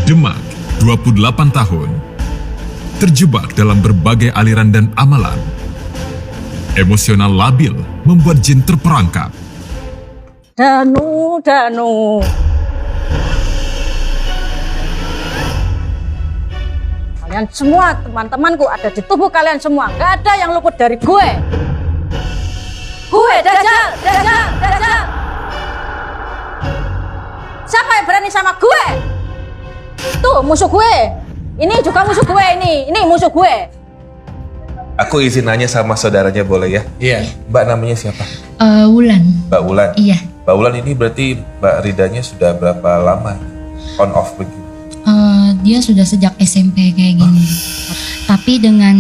Demak, 28 tahun. Terjebak dalam berbagai aliran dan amalan. Emosional labil membuat jin terperangkap. Danu. Kalian semua teman-temanku ada di tubuh kalian semua. Gak ada yang luput dari gue. Gue Dajjal. Siapa yang berani sama gue? Tuh musuh gue. Ini juga musuh gue ini. Ini musuh gue. Aku izin nanya sama saudaranya boleh ya? Iya. Mbak namanya siapa? Wulan. Mbak Wulan? Iya. Mbak Wulan ini berarti Mbak Ridanya sudah berapa lama on off begitu? Dia sudah sejak SMP kayak gini. Tapi dengan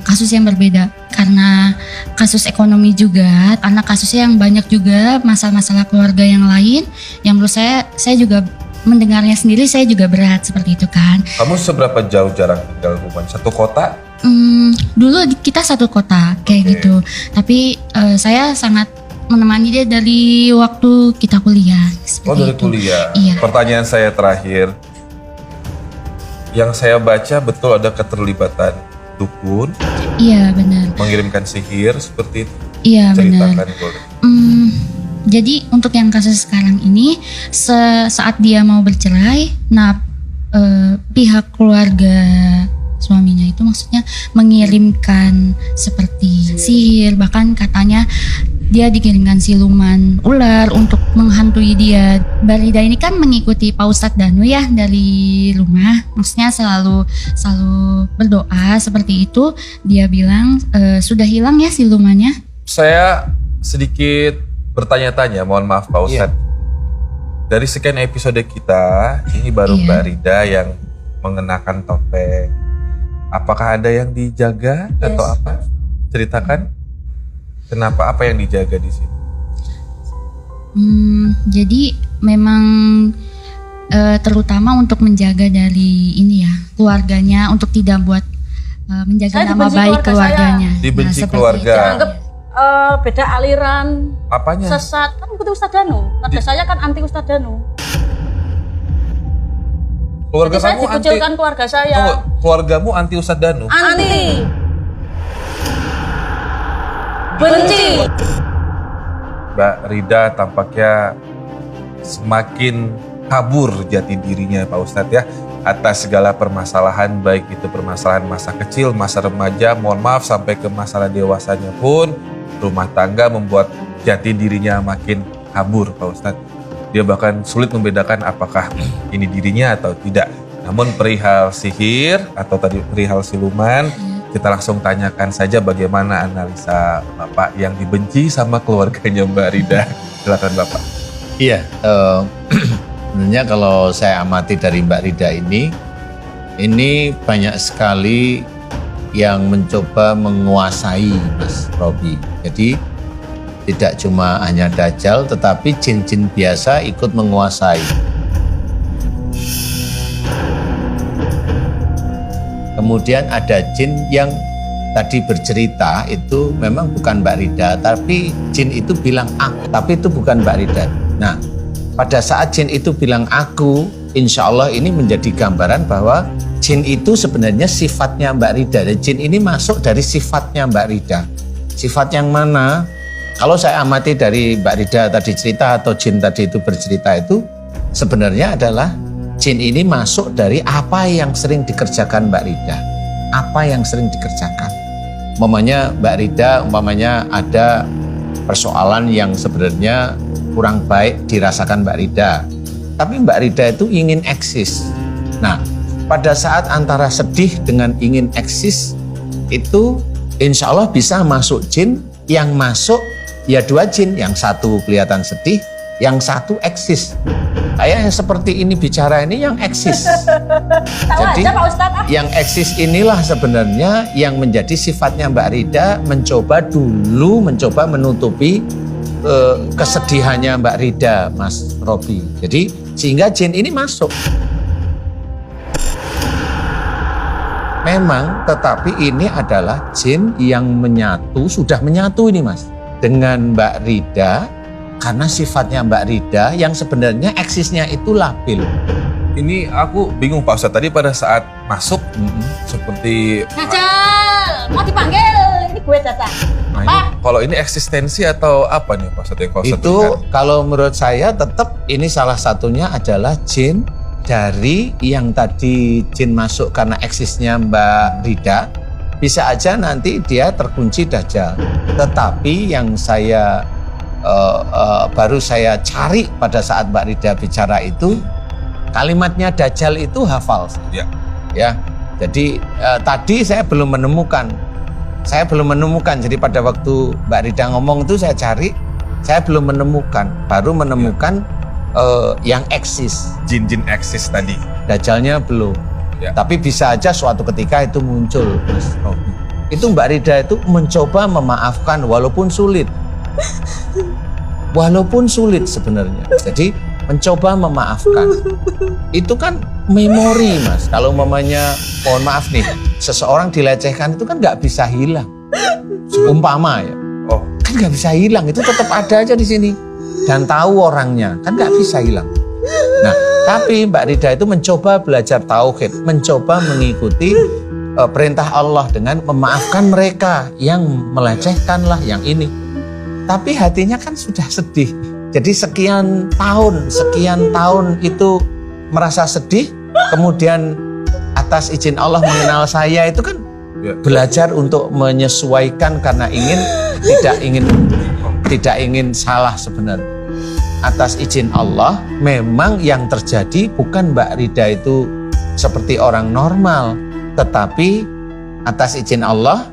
kasus yang berbeda. Karena kasus ekonomi juga, karena kasusnya yang banyak juga, masalah-masalah keluarga yang lain. Yang menurut saya juga mendengarnya sendiri, saya juga berat seperti itu kan. Kamu seberapa jauh jarak tinggal rumah? Satu kota? Dulu kita satu kota kayak gitu. Tapi saya sangat menemani dia dari waktu kita kuliah. Oh dari itu. kuliah. Iya. Pertanyaan saya terakhir. Yang saya baca betul ada keterlibatan dukun. Iya benar. Mengirimkan sihir seperti itu. Iya benar. Ceritakan boleh. Jadi untuk yang kasus sekarang ini saat dia mau bercerai, pihak keluarga suaminya itu maksudnya mengirimkan seperti sihir, bahkan katanya dia dikirimkan siluman ular untuk menghantui dia. Mbak Rida ini kan mengikuti Pak Ustadz Danu ya dari rumah, maksudnya selalu berdoa seperti itu. Dia bilang sudah hilang ya silumannya. Saya sedikit bertanya-tanya, mohon maaf Pak Ustadz. Dari sekian episode kita, ini baru Mbak Rida yang mengenakan topeng. Apakah ada yang dijaga atau apa? Ceritakan. Kenapa, apa yang dijaga di sini? Jadi memang terutama untuk menjaga dari ini ya, keluarganya, untuk tidak buat menjaga Saya nama baik keluarganya. Dibenci seperti keluarga. itu. Anggap beda aliran. Apanya? Sesat. Kan ikuti Ustadz Danu. Keluarga saya kan anti Ustadz Danu. Keluarga Jadi saya kamu anti. dikucilkan keluarga saya. Tunggu, keluargamu anti Ustadz Danu? Anti. Benci. Mbak Rida tampaknya semakin kabur jati dirinya Pak Ustadz ya, atas segala permasalahan, baik itu permasalahan masa kecil, masa remaja, mohon maaf sampai ke masalah dewasanya pun, rumah tangga membuat jati dirinya makin kabur Pak Ustadz. Dia bahkan sulit membedakan apakah ini dirinya atau tidak. Namun perihal sihir atau tadi perihal siluman, kita langsung tanyakan saja bagaimana analisa Bapak yang dibenci sama keluarganya Mbak Rida. Silakan Bapak. Iya, sebenarnya kalau saya amati dari Mbak Rida ini banyak sekali yang mencoba menguasai Mas Robi. Jadi tidak cuma hanya Dajjal, tetapi jin-jin biasa ikut menguasai. Kemudian ada jin yang tadi bercerita itu memang bukan Mbak Rida, tapi jin itu bilang aku, tapi itu bukan Mbak Rida. Nah, pada saat jin itu bilang aku, insya Allah ini menjadi gambaran bahwa jin itu sebenarnya sifatnya Mbak Rida. Dan jin ini masuk dari sifatnya Mbak Rida. Sifat yang mana? Kalau saya amati dari Mbak Rida tadi cerita atau jin tadi itu bercerita itu, sebenarnya adalah jin ini masuk dari apa yang sering dikerjakan Mbak Rida. Apa yang sering dikerjakan. Umpamanya Mbak Rida, ada persoalan yang sebenarnya kurang baik dirasakan Mbak Rida. Tapi Mbak Rida itu ingin eksis. Nah, pada saat antara sedih dengan ingin eksis, itu insya Allah bisa masuk jin. Yang masuk ya dua jin, yang satu kelihatan sedih, yang satu eksis. Kayak yang seperti ini bicara ini yang eksis. Jadi aja, Pak Ustadz. yang eksis inilah sebenarnya yang menjadi sifatnya Mbak Rida, mencoba menutupi kesedihannya Mbak Rida, Mas Robi. Jadi sehingga jin ini masuk. Memang, tetapi ini adalah jin yang sudah menyatu ini Mas, dengan Mbak Rida. Karena sifatnya Mbak Rida yang sebenarnya eksisnya itu labil. Ini aku bingung Pak Ustadz, tadi pada saat masuk seperti Dajjal, mau dipanggil. Ini gue datang. nah, ini, kalau ini eksistensi atau apa nih Pak Ustadz yang Pak Ustadz Itu berikan? kalau menurut saya tetap ini salah satunya adalah jin dari yang tadi jin masuk karena eksisnya Mbak Rida. Bisa aja nanti dia terkunci Dajjal. Tetapi yang saya baru saya cari pada saat Mbak Rida bicara itu, kalimatnya Dajjal itu hafal. Ya. Jadi tadi saya belum menemukan. Jadi pada waktu Mbak Rida ngomong itu saya cari, saya belum menemukan. Baru menemukan yang eksis. Jin-jin eksis tadi. Dajjalnya belum. Ya. Tapi bisa aja suatu ketika itu muncul, Mas. Itu Mbak Rida itu mencoba memaafkan walaupun sulit. Walaupun sulit sebenarnya. Jadi mencoba memaafkan. Itu kan memori, Mas. Kalau mamanya, mohon maaf nih, seseorang dilecehkan itu kan nggak bisa hilang. Umpama ya. Oh, Kan nggak bisa hilang, itu tetap ada aja di sini. Dan tahu orangnya, kan nggak bisa hilang. Nah, tapi Mbak Rida itu mencoba belajar tauhid, mencoba mengikuti perintah Allah dengan memaafkan mereka yang melecehkan lah, yang ini. Tapi hatinya kan sudah sedih. Jadi sekian tahun itu merasa sedih, kemudian atas izin Allah mengenal saya itu kan ya. belajar untuk menyesuaikan karena tidak ingin salah sebenarnya. Atas izin Allah, memang yang terjadi bukan Mbak Rida itu seperti orang normal, tetapi atas izin Allah,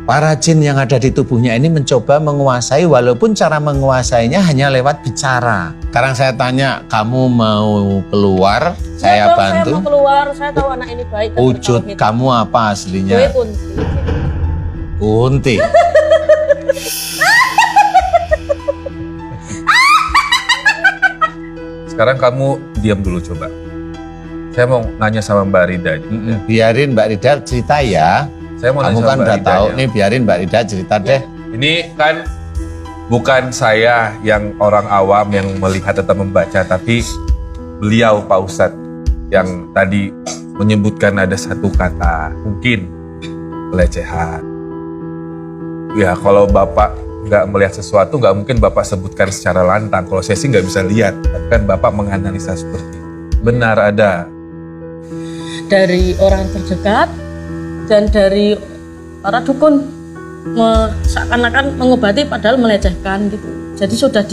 para jin yang ada di tubuhnya ini mencoba menguasai, walaupun cara menguasainya hanya lewat bicara. Sekarang saya tanya, kamu mau keluar? Saya bantu. Saya mau keluar, saya tahu anak ini baik. dan Wujud bertauhid. kamu apa Gue aslinya? kunti. Kunti. Sekarang kamu diam dulu coba. Saya mau nanya sama Mbak Rida. Biarin Mbak Rida cerita ya. Saya mau Kamu nanya kan sama Mbak udah tahu Ridanya. nih, biarin Mbak Rida cerita deh. Ini kan bukan saya yang orang awam yang melihat atau membaca, tapi beliau Pak Ustadz yang tadi menyebutkan ada satu kata, mungkin pelecehan. Ya kalau Bapak nggak melihat sesuatu, nggak mungkin Bapak sebutkan secara lantang. Kalau saya sih nggak bisa lihat, tapi kan Bapak menganalisa seperti itu. Benar ada. Dari orang terdekat dan dari para dukun seakan-akan mengobati padahal melecehkan gitu. Jadi sudah